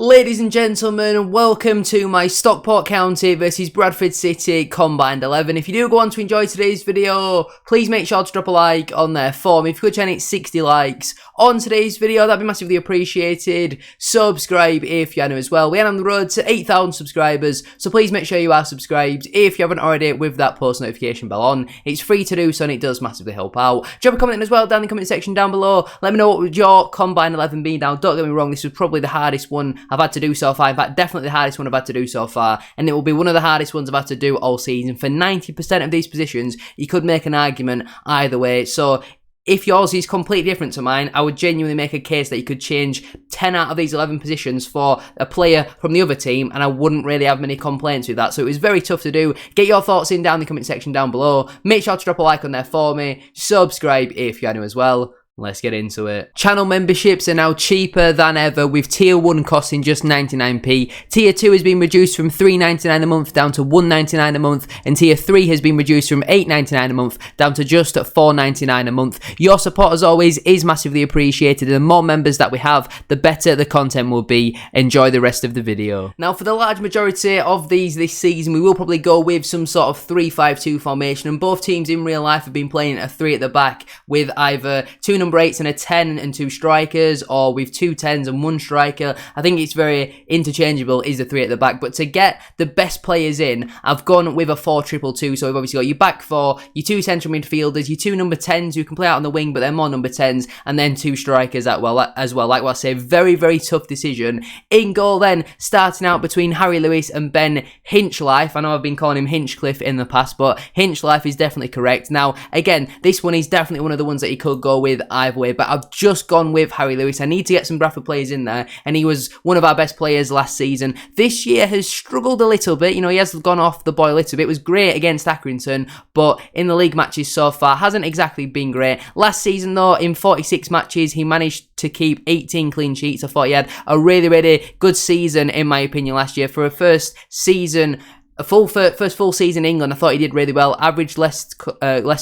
Ladies and gentlemen, welcome to my Stockport County versus Bradford City Combined 11. If you do go on to enjoy today's video, please make sure to drop a like on there for me. If you could try and hit 60 likes on today's video, that'd be massively appreciated. Subscribe if you're new as well. We are on the road to 8,000 subscribers, so please make sure you are subscribed if you haven't already with that post notification bell on. It's free to do so and it does massively help out. Drop a comment in as well down in the comment section down below. Let me know what would your Combined 11 be. Now, don't get me wrong, this was probably the hardest one I've had to do so far. In fact, definitely the hardest one I've had to do so far, and it will be one of the hardest ones I've had to do all season. For 90% of these positions, you could make an argument either way. So if yours is completely different to mine, I would genuinely make a case that you could change 10 out of these 11 positions for a player from the other team, and I wouldn't really have many complaints with that. So it was very tough to do. Get your thoughts in down in the comment section down below. Make sure to drop a like on there for me. Subscribe if you're new as well. Let's get into it. Channel memberships are now cheaper than ever, with Tier 1 costing just 99p. Tier 2 has been reduced from $3.99 a month down to $1.99 a month, and Tier 3 has been reduced from $8.99 a month down to just $4.99 a month. Your support, as always, is massively appreciated, and the more members that we have, the better the content will be. Enjoy the rest of the video. Now, for the large majority of these this season, we will probably go with some sort of 3-5-2 formation, and both teams in real life have been playing a 3 at the back with either two number 8s and a 10 and 2 strikers, or with 2 10s and 1 striker. I think it's very interchangeable, is the 3 at the back, but to get the best players in, I've gone with a 4-2-2. So we've obviously got your back 4, your 2 central midfielders, your 2 number 10s who can play out on the wing, but they're more number 10s, and then 2 strikers as well. Like what I say, very, very tough decision. In goal then, starting out between Harry Lewis and Ben Hinchlife. I know I've been calling him Hinchcliffe in the past, but Hinchlife is definitely correct. Now, again, this one is definitely one of the ones that you could go with either way, but I've just gone with Harry Lewis. I need to get some Bradford players in there, and he was one of our best players last season. This year has struggled a little bit. You know, he has gone off the boil a little bit. It was great against Accrington, but in the league matches so far, hasn't exactly been great. Last season, though, in 46 matches, he managed to keep 18 clean sheets. I thought he had a really, really good season, in my opinion, last year. For a first season, first full season in England, I thought he did really well. Averaged less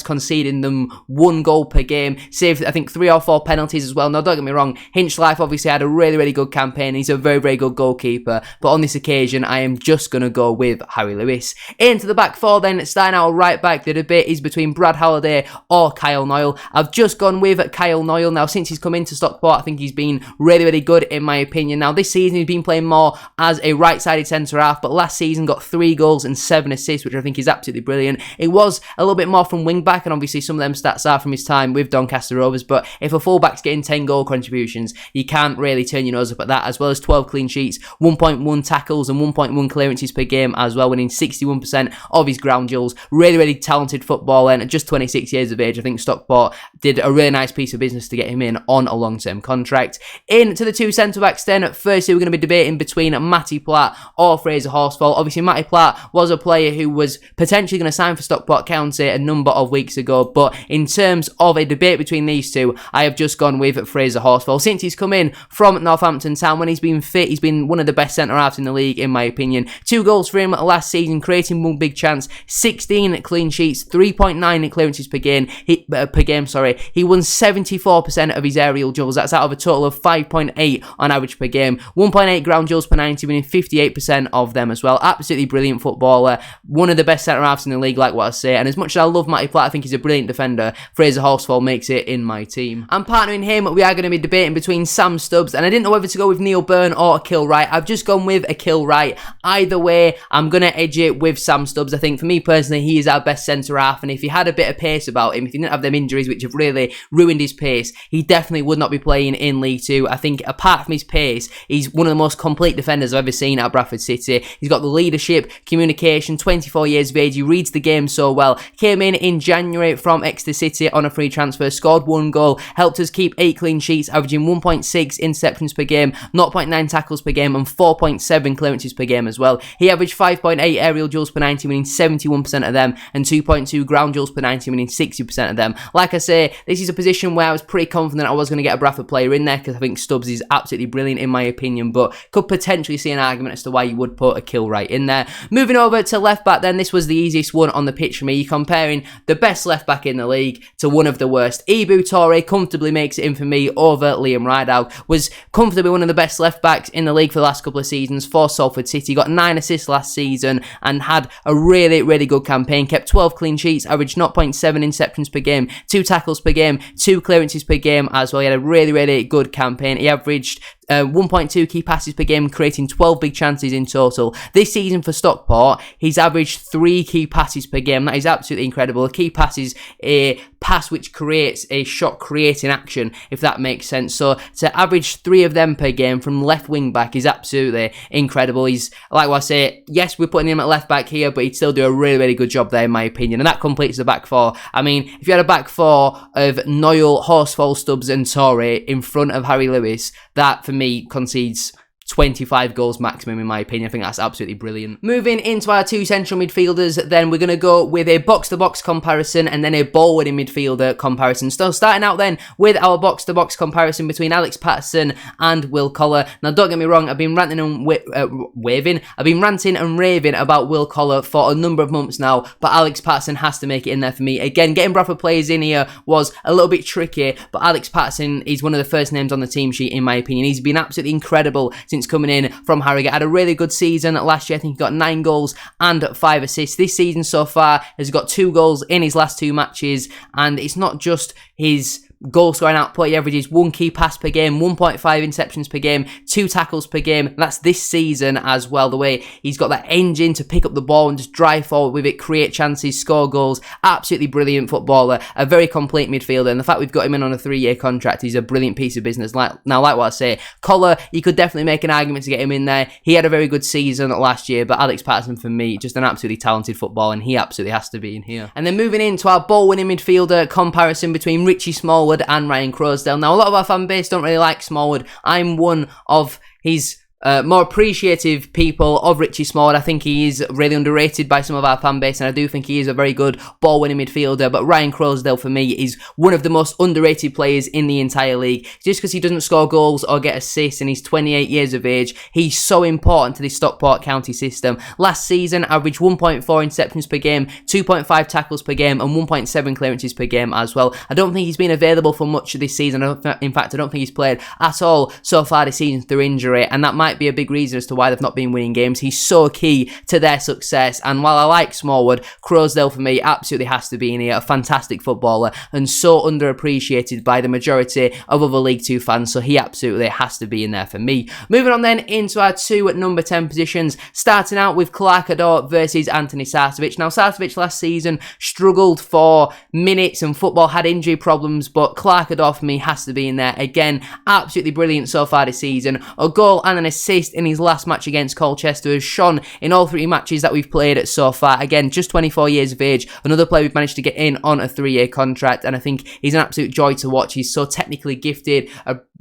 conceding than 1 goal per game. Saved, I think, 3 or 4 penalties as well. Now, don't get me wrong, Hinchlife obviously had a really, really good campaign. He's a very, very good goalkeeper. But on this occasion, I am just going to go with Harry Lewis. Into the back 4 then, starting out right back. The debate is between Brad Halliday or Kyle Noyle. I've just gone with Kyle Noyle. Now, since he's come into Stockport, I think he's been really, really good, in my opinion. Now, this season, he's been playing more as a right-sided centre-half, but last season got 3 goals and 7 assists, which I think is absolutely brilliant. It was a little bit more from wing back, and obviously some of them stats are from his time with Doncaster Rovers, but if a fullback's getting 10 goal contributions, you can't really turn your nose up at that, as well as 12 clean sheets, 1.1 tackles and 1.1 clearances per game as well, winning 61% of his ground duels. Really, really talented footballer, and at just 26 years of age, I think Stockport did a really nice piece of business to get him in on a long-term contract. Into the 2 centre-backs then, firstly we're going to be debating between Matty Platt or Fraser Horsfall. Obviously Matty Platt was a player who was potentially going to sign for Stockport County a number of weeks ago, but in terms of a debate between these two, I have just gone with Fraser Horsfall. Since he's come in from Northampton Town, when he's been fit, he's been one of the best centre-halves in the league, in my opinion. 2 goals for him last season, creating 1 big chance, 16 clean sheets, 3.9 clearances per game. He won 74% of his aerial duels. That's out of a total of 5.8 on average per game. 1.8 ground duels per 90, winning 58% of them as well. Absolutely brilliant footballer. One of the best centre-halves in the league, like what I say. And as much as I love Matty Platt, I think he's a brilliant defender, Fraser Horsfall makes it in my team. I'm partnering him. We are going to be debating between Sam Stubbs, and I didn't know whether to go with Neil Byrne or Akil Wright. I've just gone with Akil Wright. Either way, I'm going to edge it with Sam Stubbs. I think for me personally, he is our best centre-half, and if he had a bit of pace about him, if he didn't have them injuries which have really ruined his pace, he definitely would not be playing in League 2. I think apart from his pace, he's one of the most complete defenders I've ever seen at Bradford City. He's got the leadership, communication, 24 years of age, he reads the game so well. Came in January from Exeter City on a free transfer, scored 1 goal, helped us keep 8 clean sheets, averaging 1.6 interceptions per game, 0.9 tackles per game, and 4.7 clearances per game as well. He averaged 5.8 aerial duels per 90, winning 71% of them, and 2.2 ground duels per 90, winning 60% of them. Like I say, this is a position where I was pretty confident I was going to get a Bradford player in there, because I think Stubbs is absolutely brilliant in my opinion, but could potentially see an argument as to why you would put Akil Wright in there. Moving over to left back then, this was the easiest one on the pitch for me. You're comparing the best left back in the league to one of the worst. Ibu Toure comfortably makes it in for me over Liam Rideout. Was comfortably one of the best left backs in the league for the last couple of seasons for Salford City. Got 9 assists last season and had a really, really good campaign. Kept 12 clean sheets, averaged 0.7 interceptions per game, 2 tackles per game, 2 clearances per game as well. He had a really, really good campaign. He averaged 1.2 key passes per game, creating 12 big chances in total. This season for Stockport, he's averaged 3 key passes per game. That is absolutely incredible. A key pass is a pass which creates a shot creating action, if that makes sense. So to average 3 of them per game from left wing back is absolutely incredible. He's, like what I say, yes, we're putting him at left back here, but he'd still do a really, really good job there in my opinion. And that completes the back 4. I mean, if you had a back 4 of Noyle, Horsfall, Stubbs and Toure in front of Harry Lewis, that for me concedes 25 goals maximum in my opinion. I think that's absolutely brilliant. Moving into our 2 central midfielders, then we're going to go with a box-to-box comparison and then a ball-winning midfielder comparison. So starting out then with our box-to-box comparison between Alex Patterson and Will Collar. Now don't get me wrong, I've been ranting and raving about Will Collar for a number of months now, but Alex Patterson has to make it in there for me. Again, getting Bradford players in here was a little bit tricky, but Alex Patterson is one of the first names on the team sheet in my opinion. He's been absolutely incredible since coming in from Harrogate. Had a really good season last year. I think he got 9 goals and 5 assists. This season so far has got 2 goals in his last 2 matches, and it's not just his goal scoring output. He averages 1 key pass per game, 1.5 interceptions per game, 2 tackles per game. That's this season as well. The way he's got that engine to pick up the ball and just drive forward with it, create chances, score goals. Absolutely brilliant footballer. A very complete midfielder. And the fact we've got him in on a 3-year contract is a brilliant piece of business. Like what I say, Collar, you could definitely make an argument to get him in there. He had a very good season last year, but Alex Patterson for me, just an absolutely talented footballer, and he absolutely has to be in here. And then moving into our ball-winning midfielder comparison between Richie Smallwood and Ryan Crosdale. Now, a lot of our fan base don't really like Smallwood. I'm one of his more appreciative people of Richie Smallwood. I think he is really underrated by some of our fan base, and I do think he is a very good ball-winning midfielder. But Ryan Crosdale, for me, is one of the most underrated players in the entire league. Just because he doesn't score goals or get assists and he's 28 years of age, he's so important to the Stockport County system. Last season, averaged 1.4 interceptions per game, 2.5 tackles per game, and 1.7 clearances per game as well. I don't think he's been available for much of this season. In fact, I don't think he's played at all so far this season through injury, and that might be a big reason as to why they've not been winning games. He's so key to their success, and while I like Smallwood, Crosdale for me absolutely has to be in here. A fantastic footballer and so underappreciated by the majority of other League 2 fans, so he absolutely has to be in there for me. Moving on then into our 2 at number 10 positions, starting out with Clark Ador versus Anthony Sarcevic. Now Sarcevic last season struggled for minutes and football, had injury problems, but Clark Ador for me has to be in there. Again, absolutely brilliant so far this season. A goal and an assist in his last match against Colchester, has shone in all 3 matches that we've played so far. Again, just 24 years of age, another player we've managed to get in on a 3-year contract, and I think he's an absolute joy to watch. He's so technically gifted,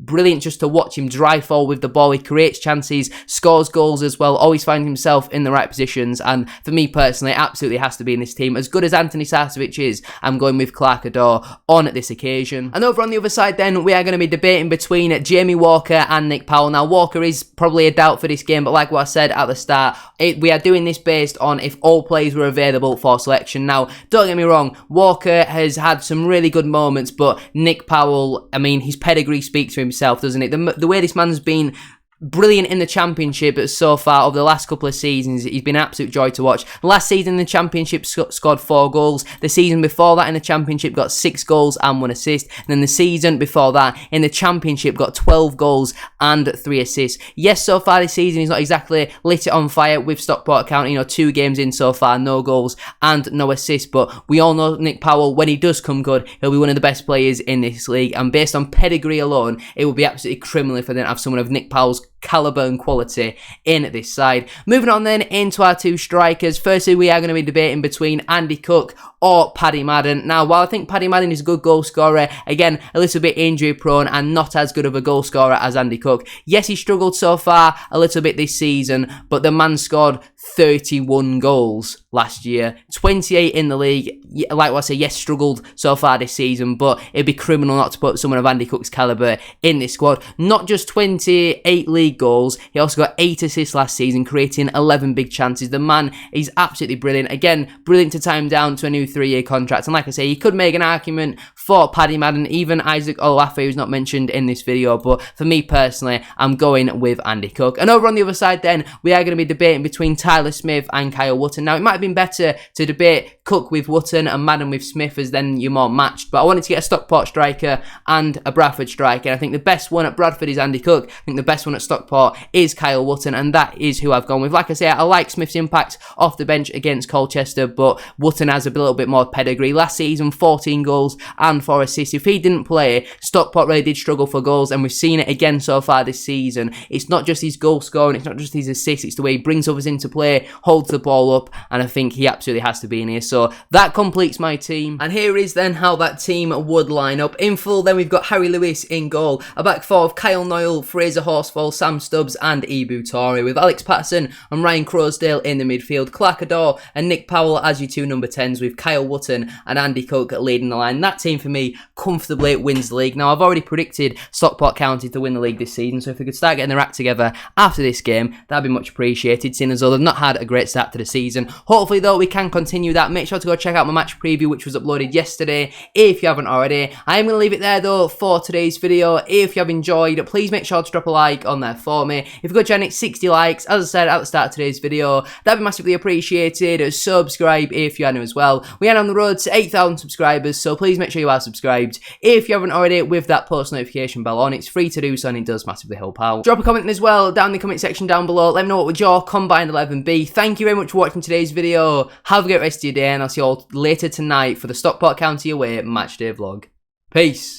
brilliant just to watch him drive forward with the ball. He creates chances, scores goals as well, always finds himself in the right positions, and for me personally, absolutely has to be in this team. As good as Anthony Sarcevic is, I'm going with Clark Ador on this occasion. And over on the other side then, we are going to be debating between Jamie Walker and Nick Powell. Now Walker is probably a doubt for this game, but like what I said at the start, we are doing this based on if all players were available for selection. Now, don't get me wrong, Walker has had some really good moments, but Nick Powell, I mean, his pedigree speaks for himself, doesn't it? The way this man's been brilliant in the Championship so far over the last couple of seasons. He's been an absolute joy to watch. Last season in the Championship scored 4 goals. The season before that in the Championship got 6 goals and 1 assist. And then the season before that in the Championship got 12 goals and 3 assists. Yes, so far this season he's not exactly lit it on fire with Stockport County. 2 games in so far, no goals and no assists. But we all know Nick Powell, when he does come good, he'll be one of the best players in this league. And based on pedigree alone, it would be absolutely criminal if they didn't have someone of Nick Powell's caliber and quality in this side. Moving on then into our 2 strikers. Firstly, we are going to be debating between Andy Cook or Paddy Madden. Now, while I think Paddy Madden is a good goal scorer, again, a little bit injury prone and not as good of a goal scorer as Andy Cook. Yes, he struggled so far a little bit this season, but the man scored 31 goals last year, 28 in the league. like what I say, yes, struggled so far this season, but it'd be criminal not to put someone of Andy Cook's calibre in this squad. Not just 28 league goals, he also got 8 assists last season, creating 11 big chances. The man is absolutely brilliant. Again, brilliant to tie him down to a new 3-year contract. And like I say, you could make an argument for Paddy Madden, even Isaac Olafe, who's not mentioned in this video, but for me personally, I'm going with Andy Cook. And over on the other side then, we are going to be debating between Tyler Smith and Kyle Wootton. Now, it might have been better to debate Cook with Wootton and Madden with Smith, as then you're more matched, but I wanted to get a Stockport striker and a Bradford striker. I think the best one at Bradford is Andy Cook. I think the best one at Stockport is Kyle Wootton, and that is who I've gone with. Like I say, I like Smith's impact off the bench against Colchester, but Wootton has a little bit more pedigree. Last season, 14 goals and 4 assists. If he didn't play, Stockport really did struggle for goals, and we've seen it again so far this season. It's not just his goal scoring, it's not just his assists, it's the way he brings others into play, holds the ball up, and I think he absolutely has to be in here. So that completes my team, and here is then how that team would line up. In full, then we've got Harry Lewis in goal, a back four of Kyle Noyle, Fraser Horsfall, Sam Stubbs and Ibu Torre, with Alex Patterson and Ryan Crosdale in the midfield, Clark Adore and Nick Powell as your 2 number 10s, with Kyle Wootton and Andy Cook leading the line. That team for me comfortably wins the league. Now, I've already predicted Stockport County to win the league this season, so if we could start getting their act together after this game, that'd be much appreciated, seeing as though they've not had a great start to the season. Hopefully though, we can continue that. Make sure to go check out my match preview, which was uploaded yesterday, if you haven't already. I am going to leave it there though for today's video. If you have enjoyed, please make sure to drop a like on there for me. If you go to 60 likes, as I said at the start of today's video, that'd be massively appreciated. Subscribe if you are new as well. We are on the road to 8,000 subscribers, so please make sure you are subscribed if you haven't already, with that post notification bell on. It's free to do so and it does massively help out. Drop a comment as well down in the comment section down below. Let me know what would your combined 11 be. Thank you very much for watching today's video. Have a great rest of your day, and I'll see you all later tonight for the Stockport County away matchday vlog. Peace.